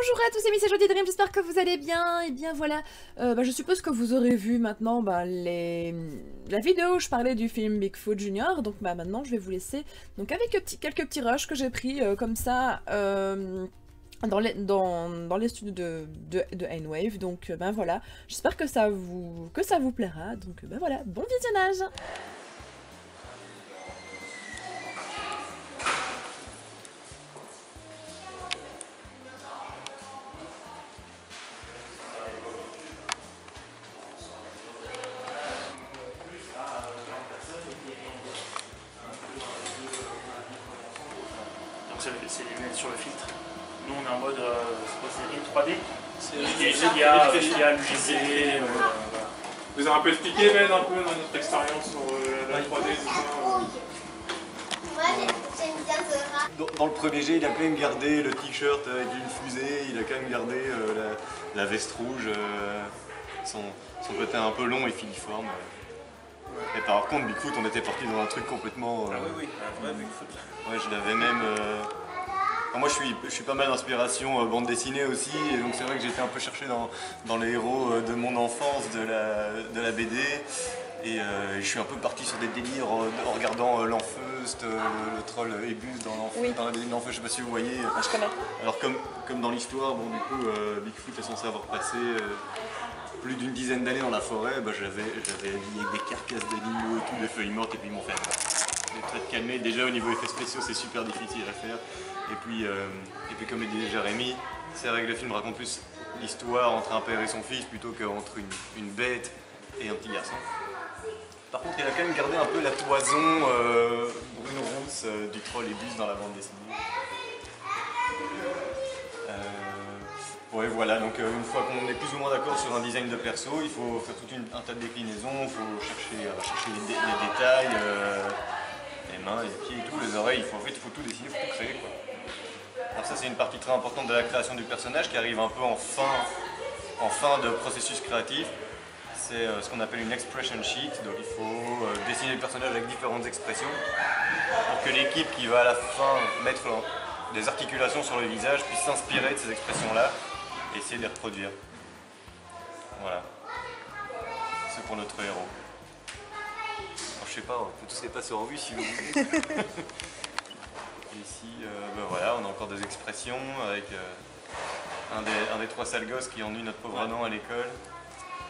Bonjour à tous amis, c'est Jody Dream, j'espère que vous allez bien. Et bien voilà, je suppose que vous aurez vu maintenant la vidéo où je parlais du film Bigfoot Junior. Donc maintenant je vais vous laisser donc avec quelques petits rushs que j'ai pris comme ça dans les studios de N-Wave. Donc voilà, j'espère que ça vous plaira. Donc voilà, bon visionnage. C'est les lunettes sur le filtre. Nous on est en mode série 3D. Il y a l'UGC. Vous avez un peu expliqué Ben un peu notre expérience sur la 3D et tout ça. Moi j'aime bien Zora. Dans le premier jet, il a quand même gardé le t-shirt avec une fusée, il a quand même gardé la veste rouge, son côté un peu long et filiforme. Et par contre, Bigfoot, on était parti dans un truc complètement... Ah oui, un vrai Bigfoot. Ouais, je l'avais même... Enfin, moi, je suis pas mal d'inspiration bande dessinée aussi, et donc c'est vrai que j'ai été un peu cherché dans les héros de mon enfance, de la BD. Et je suis un peu parti sur des délires en regardant l'Enfeust, le troll Ebus dans la BD de l'Enfeust, je sais pas si vous voyez. Ah, je connais. Alors comme dans l'histoire, bon du coup Bigfoot est censé avoir passé plus d'une dizaine d'années dans la forêt, j'avais habillé avec des carcasses d'animaux et tout, des feuilles mortes, et puis ils m'ont fait des traits de calmer. Déjà au niveau effets spéciaux c'est super difficile à faire. Et puis comme le disait Jérémy, c'est vrai que le film raconte plus l'histoire entre un père et son fils plutôt qu'entre une bête et un petit garçon. Par contre, il a quand même gardé un peu la toison brune-rousse du troll Ebus dans la bande dessinée. Ouais, voilà, donc une fois qu'on est plus ou moins d'accord sur un design de perso, il faut faire tout un tas de déclinaisons, il faut chercher les détails, les mains, les pieds et tout, les oreilles, il faut tout dessiner, il faut tout créer, quoi. Alors ça c'est une partie très importante de la création du personnage qui arrive un peu en fin de processus créatif. C'est ce qu'on appelle une expression sheet, donc il faut dessiner le personnage avec différentes expressions pour que l'équipe qui va à la fin mettre des articulations sur le visage puisse s'inspirer de ces expressions-là et essayer de les reproduire. Voilà. C'est pour notre héros. Alors, je sais pas, on peut tous les passer en revue si vous voulez. Ici, voilà, on a encore des expressions avec un des 3 sales gosses qui ennuie notre pauvre Adam à l'école.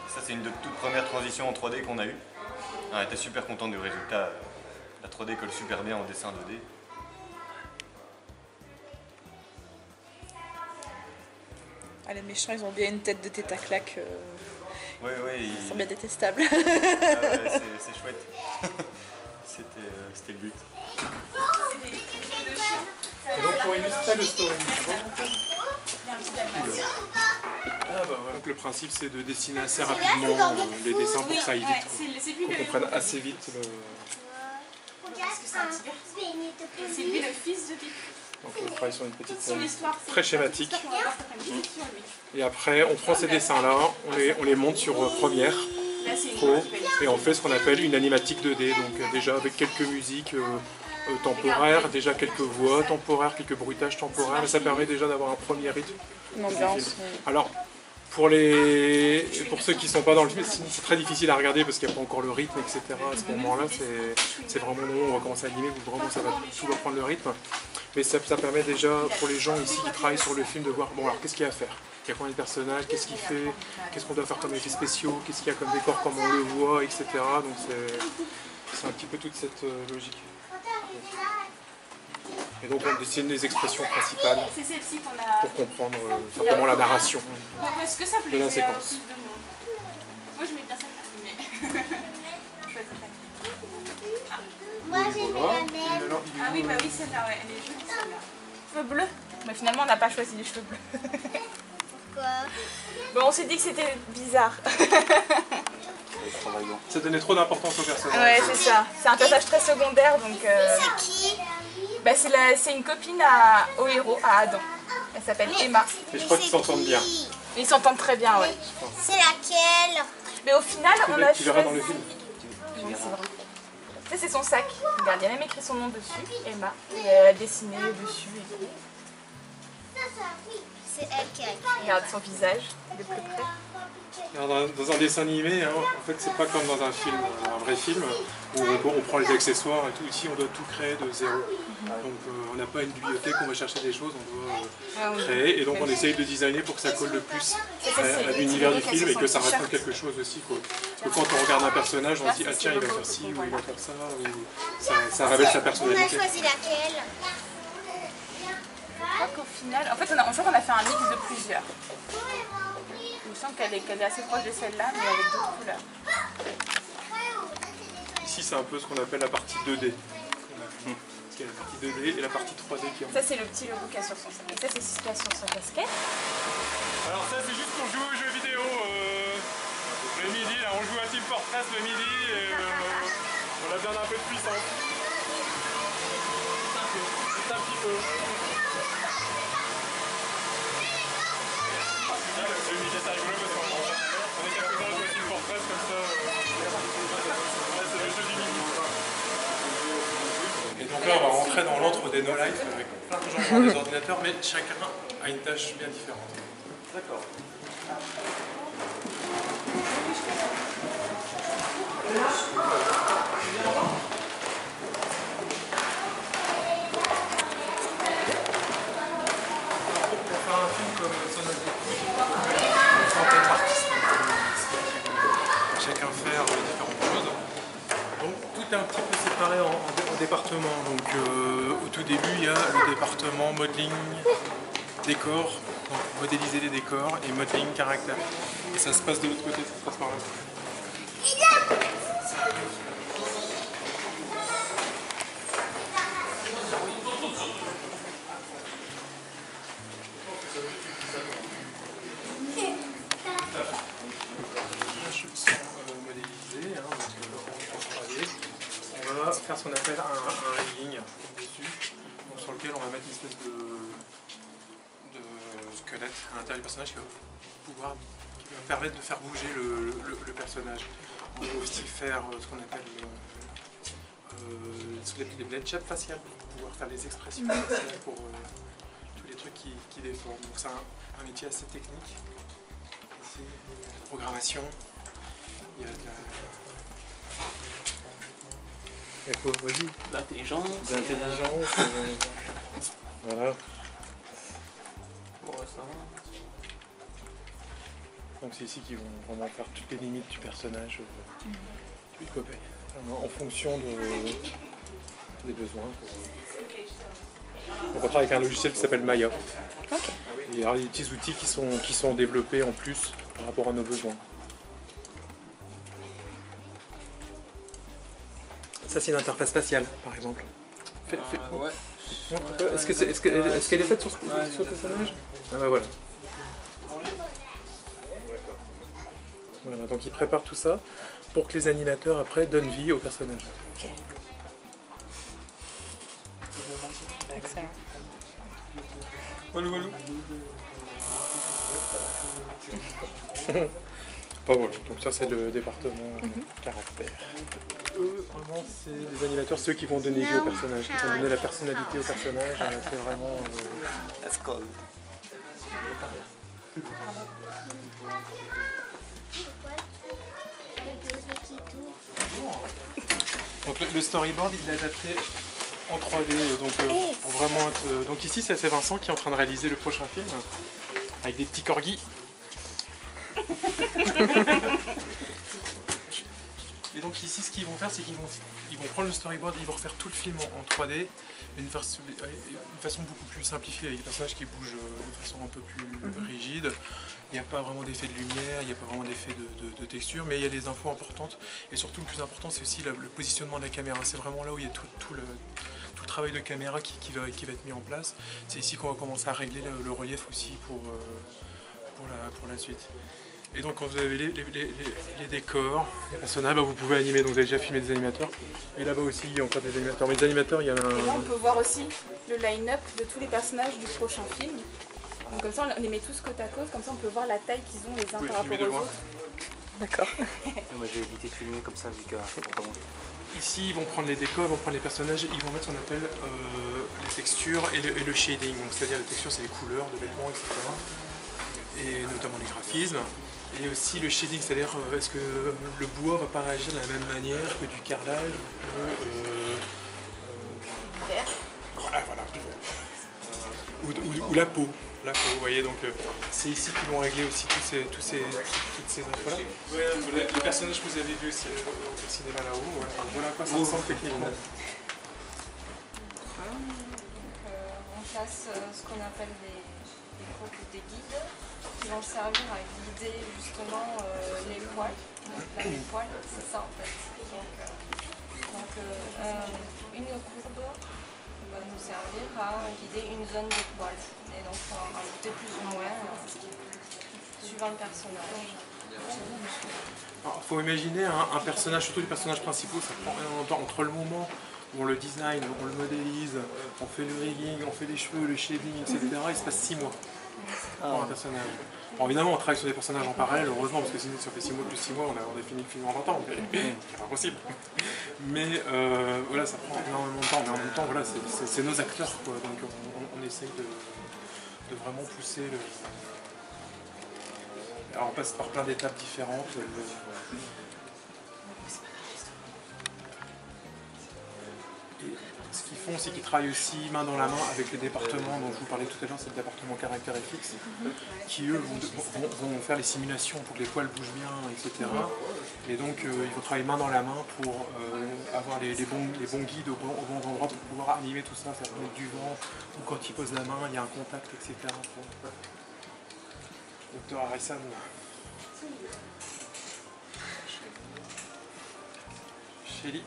Ça, c'est une de toutes premières transitions en 3D qu'on a eues. On était super content du résultat. La 3D colle super bien en dessin 2D. Ah, les méchants, ils ont bien une tête de tête à claque. Oui, Ils sont bien détestables. Ah ouais, c'est chouette. C'était le but. Et donc pour illustrer le story. Donc le principe c'est de dessiner assez rapidement les dessins pour que ça aille vite. Qu'on comprenne assez vite le... Parce que c'est un petit C'est lui le fils de Bigfoot. Donc on travaille sur une petite Son histoire, c'est très schématique. l'histoire qu'on va voir cet après-midi, c'est sur lui. Et après on prend ces dessins là, on les monte sur Premiere Là, c'est une Pro image belle. et on fait ce qu'on appelle une animatique 2D. Donc déjà avec quelques musiques temporaires, déjà quelques voix temporaires, quelques bruitages temporaires, et ça permet déjà d'avoir un premier rythme. Une ambiance. Alors, pour ceux qui ne sont pas dans le film, c'est très difficile à regarder parce qu'il n'y a pas encore le rythme, etc. À ce moment-là, c'est vraiment le moment où on va commencer à animer, où vraiment ça va tout reprendre le rythme. Mais ça permet déjà, pour les gens ici qui travaillent sur le film, de voir, bon alors qu'est-ce qu'il y a à faire? Il y a combien de personnages, qu'est-ce qu'il fait, qu'est-ce qu'on doit faire comme effets spéciaux, qu'est-ce qu'il y a comme décor, comment on le voit, etc. Donc c'est un petit peu toute cette logique. Et donc on dessine les expressions principales C'est celle-ci qu'on a. pour comprendre simplement la narration Donc, est-ce que ça de plaisait la à séquence. plus de monde? Moi, je mets bien ça, mais. Je choisis ça. Moi j'ai mis la même. Ah oui, bah oui, celle-là, ouais, elle est jolie celle-là. Cheveux bleus? Mais finalement, on n'a pas choisi les cheveux bleus. Pourquoi? Bon, on s'est dit que c'était bizarre. Ça donnait trop d'importance au personnage. Ouais, c'est ça. C'est un personnage très secondaire, donc. C'est qui? Bah, c'est une copine au héros, à Adam. Elle s'appelle Emma. Et je crois qu'ils s'entendent bien. Ils s'entendent très bien, ouais. C'est laquelle? Mais au final, on a Tu verras dans le choisi. film. Oui, c'est vrai. Ça, c'est son sac. Regarde, il y a même écrit son nom dessus, Emma. Et elle a dessiné dessus et tout. c'est elle qui a écrit. Regarde son visage de plus près. Alors, dans un dessin animé, hein, en fait, c'est pas comme dans un film, un vrai film, où on prend les accessoires et tout. Ici, on doit tout créer de zéro. Donc, on n'a pas une bibliothèque, on va chercher des choses, on doit créer. Et donc, on essaye de designer pour que ça colle le plus à l'univers du film et que ça raconte quelque chose aussi, quoi. Parce que quand on regarde un personnage, on se dit ah tiens, il va faire ci ou il va faire ça, ou ça révèle sa On a personnalité. choisi laquelle? Je crois qu'au final, en fait, je crois qu'on a fait un mix de plusieurs. Il me semble qu'elle est assez proche de celle-là, mais avec d'autres couleurs. Ici, c'est un peu ce qu'on appelle la partie 2D. Parce qu'il y a la partie 2D et la partie 3D qui est en Ça, c'est le petit logo qu'il y a sur son sac. Et ça, c'est ce qu'il y a sur sa casquette. Alors ça c'est juste pour jouer aux jeux vidéo le midi, là on joue à Team Fortress le midi et on a besoin d'un peu de puissance. Juste un petit peu. Le midi c'est rigolo parce qu'on est quelques-uns à jouer à Team Fortress comme ça. C'est le jeu du midi. Et donc là on va rentrer dans l'antre des No Life avec plein de gens dans des ordinateurs mais chacun a une tâche bien différente. D'accord. Pour faire un film comme Son of the Food, une centaine d'artistes chacun faire différentes choses. Donc tout est un petit peu séparé en départements. Donc au tout début il y a le département modeling, décor, donc modéliser les décors et modeling caractère. Et ça se passe de l'autre côté, ça se passe par là. Modélisé, hein, on va faire ce qu'on appelle un rigging dessus, donc sur lequel on va mettre une espèce de squelette à l'intérieur du personnage qui va permettre de faire bouger le personnage. On peut aussi faire ce qu'on appelle les blend shapes faciales pour pouvoir faire les expressions faciales pour tous les trucs qui déforment. Donc c'est un métier assez technique. Ici, il y a de la programmation, il y a de la... L'intelligence. Voilà. Donc c'est ici qu'ils vont vraiment faire toutes les limites du personnage en fonction des besoins. Donc on travaille avec un logiciel qui s'appelle Maya. Okay. Et il y a des petits outils qui sont développés en plus par rapport à nos besoins. Ça c'est une interface faciale par exemple. Ouais. Est-ce qu'elle est faite sur ce personnage? Ah bah voilà. Voilà, donc ils préparent tout ça pour que les animateurs après donnent vie au personnage. Okay. Excellent. Walou walou. Bon, voilà. Donc ça c'est le département caractère. Eux, vraiment, c'est les animateurs, ceux qui vont donner vie au personnage, qui vont donner la personnalité au personnage. C'est vraiment... That's cool. Donc le storyboard, il est adapté en 3D, donc pour vraiment être... Donc ici, c'est Vincent qui est en train de réaliser le prochain film, avec des petits corgis. Et donc ici, ce qu'ils vont faire, c'est qu'ils vont prendre le storyboard et ils vont refaire tout le film en 3D, d'une façon beaucoup plus simplifiée, avec des personnages qui bougent de façon un peu plus rigide. Il n'y a pas vraiment d'effet de lumière, il n'y a pas vraiment d'effet de texture, mais il y a des infos importantes. Et surtout, le plus important, c'est aussi le positionnement de la caméra. C'est vraiment là où il y a tout le travail de caméra qui va être mis en place. C'est ici qu'on va commencer à régler le relief aussi pour la suite. Et donc quand vous avez les décors, les personnages, vous pouvez animer, donc vous avez déjà filmé des animateurs. Et là-bas aussi, il y a encore des animateurs. Mais les animateurs, il y a un... Et là, on peut voir aussi le line-up de tous les personnages du prochain film. Donc comme ça, on les met tous côte à côte, comme ça on peut voir la taille qu'ils ont les uns par rapport aux autres. D'accord. Moi j'ai évité de filmer comme ça vu que... ici, ils vont prendre les décors, ils vont prendre les personnages, ils vont mettre ce qu'on appelle les textures et le shading. Donc c'est-à-dire les textures, c'est les couleurs de vêtements, etc. Et notamment les graphismes. Et aussi le shading, c'est-à-dire est-ce que le bois va pas réagir de la même manière que du carrelage voilà. Ou la peau. Vous voyez, donc c'est ici qu'ils vont régler aussi toutes ces infos-là. Les personnages que vous avez vus au cinéma là-haut, voilà à quoi ça ressemble techniquement. On chasse ce qu'on appelle des guides qui vont servir à guider justement les poils. Donc là, les poils, c'est ça en fait. Donc une courbe va nous servir à guider une zone de poils. Et donc on va rajouter plus ou moins suivant le personnage. Il faut imaginer un personnage, surtout les personnages principaux, ça prend énormément de temps entre le moment où on le design, on le modélise, on fait le rigging, on fait les cheveux, le shading, etc. Il se passe 6 mois pour un personnage. Bon, évidemment, on travaille sur des personnages en parallèle, heureusement, parce que sinon, si on fait 6 mois plus 6 mois, on a fini le film en 20 ans, c'est pas possible. Mais voilà, ça prend énormément de temps, mais en même temps, voilà, c'est nos acteurs, quoi. Donc on essaye de vraiment pousser le... Alors on passe par plein d'étapes différentes. Et ce qu'ils font, c'est qu'ils travaillent aussi main dans la main avec le département dont je vous parlais tout à l'heure, c'est le département caractère FX, qui eux vont faire les simulations pour que les poils bougent bien, etc. Et donc ils vont travailler main dans la main pour avoir les bons guides au bon endroit pour pouvoir animer tout ça, faire mettre du vent, ou quand ils posent la main, il y a un contact, etc. Docteur Harrison. Shelly.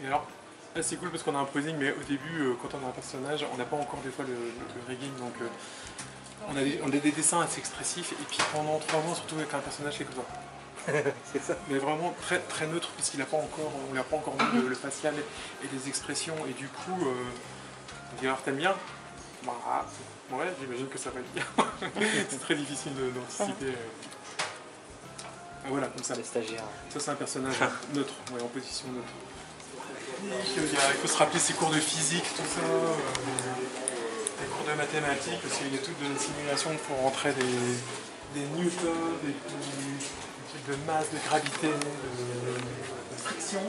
Et alors, là c'est cool parce qu'on a un posing, mais au début, quand on a un personnage, on n'a pas encore des fois le rigging, donc on a des dessins assez expressifs, et puis pendant 3 mois, surtout avec un personnage qui est comme ça. C'est ça. Mais vraiment très, très neutre, puisqu'il n'a pas encore, on n'a pas encore mis le facial et les expressions, et du coup, on dit alors t'aimes bien? Bah, ouais, j'imagine que ça va être bien. C'est très difficile d'anticiper. Voilà, comme ça. Les stagiaires. Ça c'est un personnage neutre, ouais, en position neutre. Il faut se rappeler ses cours de physique, tout ça, des cours de mathématiques, parce qu'il y a toute une simulation pour rentrer des newtons, des trucs de masse, de gravité, de friction.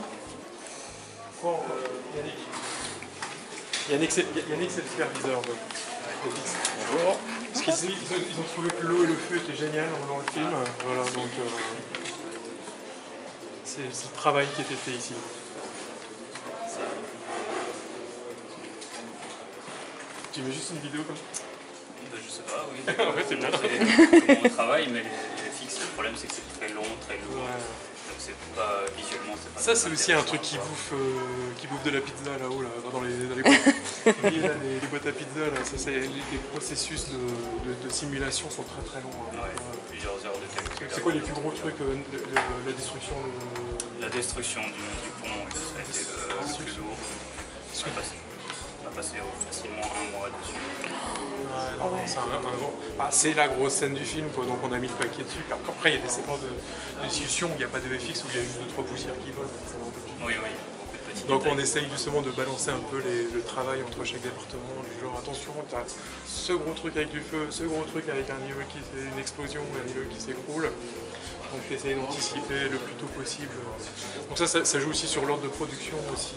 Quoi encore? Yannick c'est le superviseur. Bonjour. Parce qu'ils ont trouvé que l'eau et le feu étaient génial dans le film. Voilà, donc c'est le travail qui était fait ici. Tu mets juste une vidéo comme ça? Je sais pas, oui. En fait, c'est bien. Comment on travaille, mais les fixes, le problème c'est que c'est très long, très lourd. Ouais. Donc c'est pas visuellement, c'est pas. Ça, c'est aussi un truc qui bouffe de la pizza là-haut, là, dans les boîtes à pizza. Là, les processus de simulation sont très très longs. Hein. Ouais, plusieurs heures de calcul. C'est quoi les plus gros trucs? La destruction La destruction du pont, ça a été le plus lourd. On a passé facilement 1 mois dessus. C'est la grosse scène du film, quoi, donc on a mis le paquet dessus. Après, il y a des séquences de discussion où il n'y a pas de VFX, où il y a juste 2-3 poussières qui volent. Oui. Donc on essaye justement de balancer un peu le travail entre chaque département, du genre attention, tu as ce gros truc avec du feu, ce gros truc avec un immeuble qui fait une explosion, un immeuble qui s'écroule. Donc tu essayes d'anticiper le plus tôt possible. Donc ça joue aussi sur l'ordre de production aussi,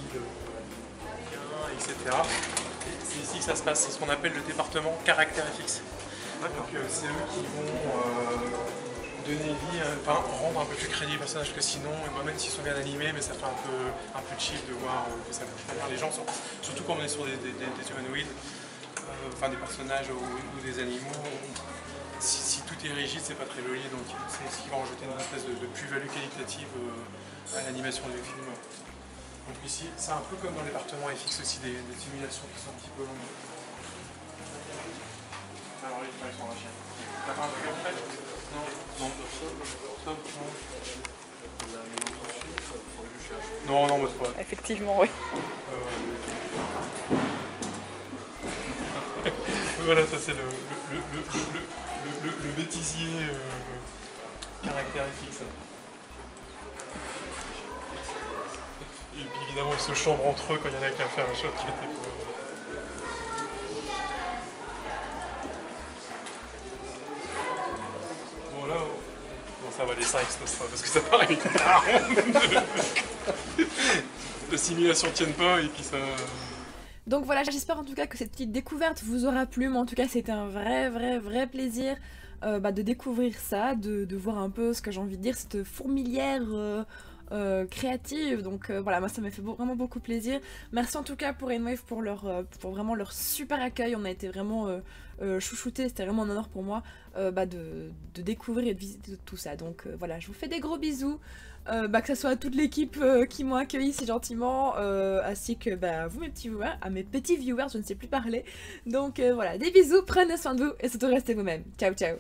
etc. C'est ici que ça se passe, c'est ce qu'on appelle le département caractère FX. Donc c'est eux qui vont donner vie, rendre un peu plus crédible les personnages, que sinon, même s'ils sont bien animés, mais ça fait un peu cheap de voir que ça bouge pas bien. Les gens sont, surtout quand on est sur des humanoïdes, des personnages ou des animaux, si tout est rigide, c'est pas très joli, donc c'est ce qui va rajouter une espèce de plus-value qualitative à l'animation du film. Donc ici, c'est un peu comme dans le département FX aussi, des simulations qui sont un petit peu longues. Alors les images sont lâchées. T'as pas un truc après? Non. Non, c'est pas. Effectivement, oui. Voilà, ça c'est le bêtisier caractéristique ça. Et puis évidemment ils se chambrent entre eux quand il y en a qui a fait un shot qui était pour... Bon là, bon, ça va les 5 cette fois parce que ça paraît les simulations tiennent pas et puis ça... Donc voilà, j'espère en tout cas que cette petite découverte vous aura plu, mais en tout cas c'était un vrai plaisir de découvrir ça, de voir un peu ce que j'ai envie de dire, cette fourmilière créative, donc voilà, moi ça m'a fait vraiment beaucoup plaisir. Merci en tout cas pour N-Wave pour vraiment leur super accueil, on a été vraiment chouchoutés, c'était vraiment un honneur pour moi de découvrir et de visiter tout ça, donc voilà, je vous fais des gros bisous. Que ce soit à toute l'équipe qui m'ont accueilli si gentiment, ainsi que vous mes petits viewers, à mes petits viewers, je ne sais plus parler. Donc voilà, des bisous, prenez soin de vous et surtout restez vous-même. Ciao ciao.